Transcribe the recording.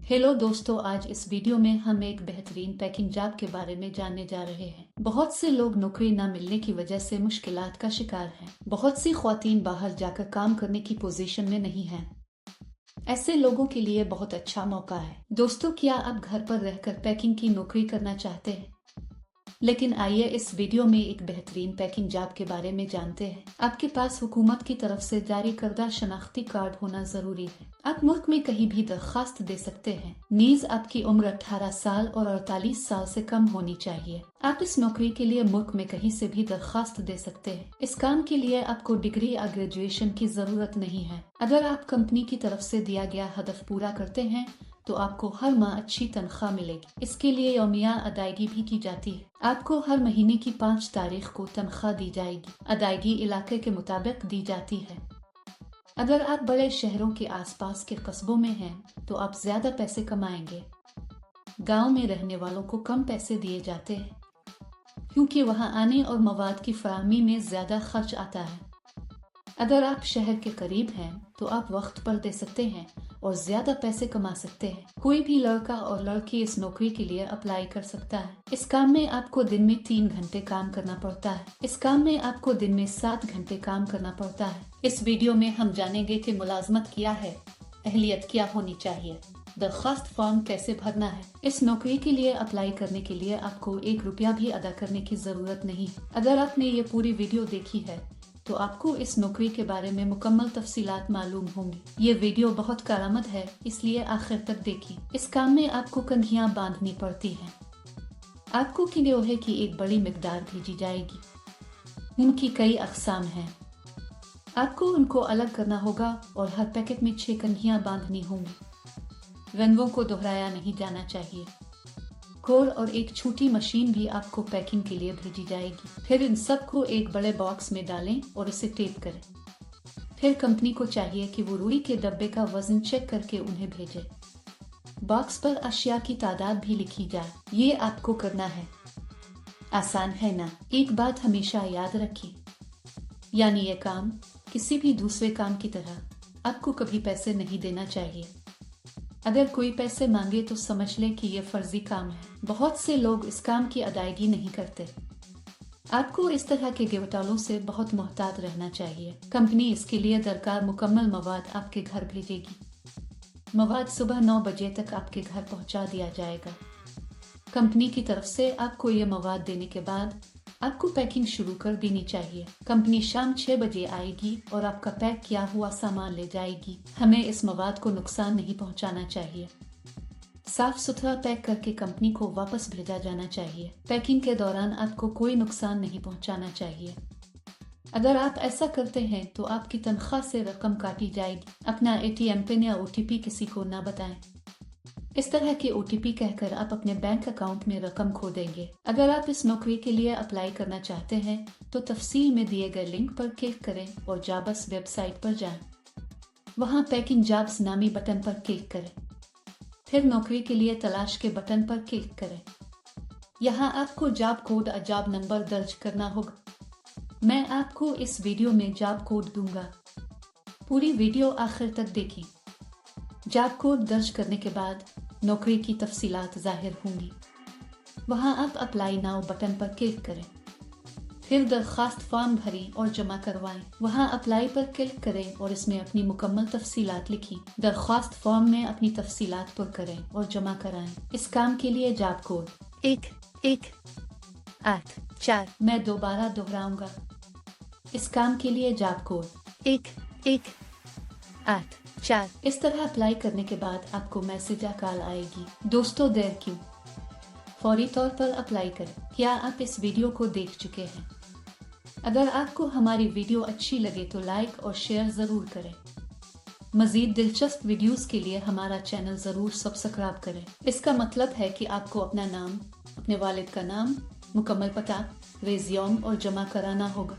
Hello दोस्तों, आज इस वीडियो में हम एक बेहतरीन पैकिंग जॉब के बारे में जानने जा रहे हैं। बहुत से लोग नौकरी न मिलने की वजह से मुश्किलात का शिकार हैं। बहुत सी ख्वातीन बाहर जाकर काम करने की पोजीशन में नहीं हैं। ऐसे लोगों के लिए बहुत अच्छा मौका है। दोस्तों, क्या आप घर पर रहकर पैकिंग की नौकरी करना चाहते हैं? लेकिन आइए इस वीडियो में एक बेहतरीन पैकिंग जॉब के बारे में जानते हैं। आपके पास हुकूमत की तरफ से जारी करदा शनाख्ती कार्ड होना जरूरी है। आप मुल्क में कहीं भी दरखास्त दे सकते हैं। नीज आपकी उम्र 18 साल और 48 साल से कम होनी चाहिए। आप इस नौकरी के लिए मुल्क में कहीं से भी दरखास्त दे सकते हैं। इस काम के लिए आपको डिग्री या ग्रेजुएशन की जरूरत नहीं है। अगर आप कंपनी की तरफ से दिया गया हदफ पूरा करते हैं तो आपको हर माह अच्छी तनख्वाह मिलेगी। इसके लिए यौमिया अदायगी भी की जाती है। आपको हर महीने की 5 तारीख को तनख्वाह दी जाएगी। अदायगी इलाके के मुताबिक दी जाती है। अगर आप बड़े शहरों के आसपास के कस्बों में हैं तो आप ज्यादा पैसे कमाएंगे। गांव में रहने वालों को कम पैसे दिए जाते हैं क्योंकि वहां आने और मवाद की फराहमी में ज्यादा खर्च आता है। अगर आप शहर के करीब हैं तो आप वक्त पर दे सकते हैं और ज्यादा पैसे कमा सकते हैं। कोई भी लड़का और लड़की इस नौकरी के लिए अप्लाई कर सकता है। इस काम में आपको दिन में 3 घंटे काम करना पड़ता है। इस काम में आपको दिन में 7 घंटे काम करना पड़ता है। इस वीडियो में हम जानेंगे कि मुलाजमत क्या है, अहलियत क्या होनी चाहिए, दरखास्त फॉर्म कैसे भरना है। इस नौकरी के लिए अप्लाई करने के लिए आपको 1 रुपया भी अदा करने की जरूरत नहीं है। अगर आपने ये पूरी वीडियो देखी है तो आपको इस नौकरी के बारे में मुकम्मल तफसीलात मालूम होंगी। ये वीडियो बहुत कारआमद है, इसलिए आखिर तक देखिए। इस काम में आपको कंघियां बांधनी पड़ती हैं। आपको किलोहे की एक बड़ी मिकदार भेजी जाएगी। उनकी कई अकसाम हैं। आपको उनको अलग करना होगा और हर पैकेट में 6 कंघियां बांधनी होंगी। रंगों को दोहराया नहीं जाना चाहिए। कोर और एक छोटी मशीन भी आपको पैकिंग के लिए भेजी जाएगी। फिर इन सब को एक बड़े बॉक्स में डालें और इसे टेप करें। फिर कंपनी को चाहिए कि वो रुई के डब्बे का वजन चेक करके उन्हें भेजे। बॉक्स पर अशिया की तादाद भी लिखी जाए। ये आपको करना है। आसान है ना? एक बात हमेशा याद रखिए, यानी ये काम किसी भी दूसरे काम की तरह आपको कभी पैसे नहीं देना चाहिए। अगर कोई पैसे मांगे तो समझ लें कि ये फर्जी काम है। बहुत से लोग इस काम की अदायगी नहीं करते। आपको इस तरह के गिरफ्तारों से बहुत मोहतात रहना चाहिए। कंपनी इसके लिए दरकार मुकम्मल मवाद आपके घर भेजेगी। मवाद सुबह 9 बजे तक आपके घर पहुंचा दिया जाएगा। कंपनी की तरफ से आपको ये मवाद देने के बाद आपको पैकिंग शुरू कर देनी चाहिए। कंपनी शाम 6 बजे आएगी और आपका पैक किया हुआ सामान ले जाएगी। हमें इस मवाद को नुकसान नहीं पहुंचाना चाहिए। साफ सुथरा पैक करके कंपनी को वापस भेजा जाना चाहिए। पैकिंग के दौरान आपको कोई नुकसान नहीं पहुंचाना चाहिए। अगर आप ऐसा करते हैं तो आपकी तनख्वाह से रकम काटी जाएगी। अपना ATM पिन या OTP किसी को ना बताएं। इस तरह के OTP कहकर आप अपने बैंक अकाउंट में रकम खो देंगे। अगर आप इस नौकरी के लिए अप्लाई करना चाहते हैं तो तफसील में दिए गए लिंक पर क्लिक करें और जॉब्स वेबसाइट पर जाएं। वहां पैकिंग जॉब्स नामी बटन पर क्लिक करें। फिर नौकरी के लिए तलाश के बटन पर क्लिक करें। यहाँ आपको जॉब कोड और जॉब नंबर दर्ज करना होगा। मैं आपको इस वीडियो में जॉब कोड दूंगा। पूरी वीडियो आखिर तक देखें। जॉब कोड दर्ज करने के बाद नौकरी की तफसीलात जाहिर होंगी। वहां आप अप्लाई नाउ बटन पर क्लिक करें। फिर दरखास्त फॉर्म भरें और जमा करवाएं। वहां अप्लाई पर क्लिक करें और इसमें अपनी मुकम्मल तफसीलात लिखें। दरखास्त फॉर्म में अपनी तफसीलात पुर करें और जमा कराएं। इस काम के लिए जॉब कोड 1184। मैं दोबारा दोहराऊंगा। इस काम के लिए जॉब कोड 1184। इस तरह अप्लाई करने के बाद आपको मैसेज या कॉल आएगी। दोस्तों, देर क्यों? फौरी तौर पर अप्लाई करें। क्या आप इस वीडियो को देख चुके हैं? अगर आपको हमारी वीडियो अच्छी लगे तो लाइक और शेयर जरूर करें। मजीद दिलचस्प वीडियोस के लिए हमारा चैनल जरूर सब्सक्राइब करें। इसका मतलब है कि आपको अपना नाम, अपने वालिद का नाम, मुकम्मल पता, रेज़्यूम और जमा कराना होगा।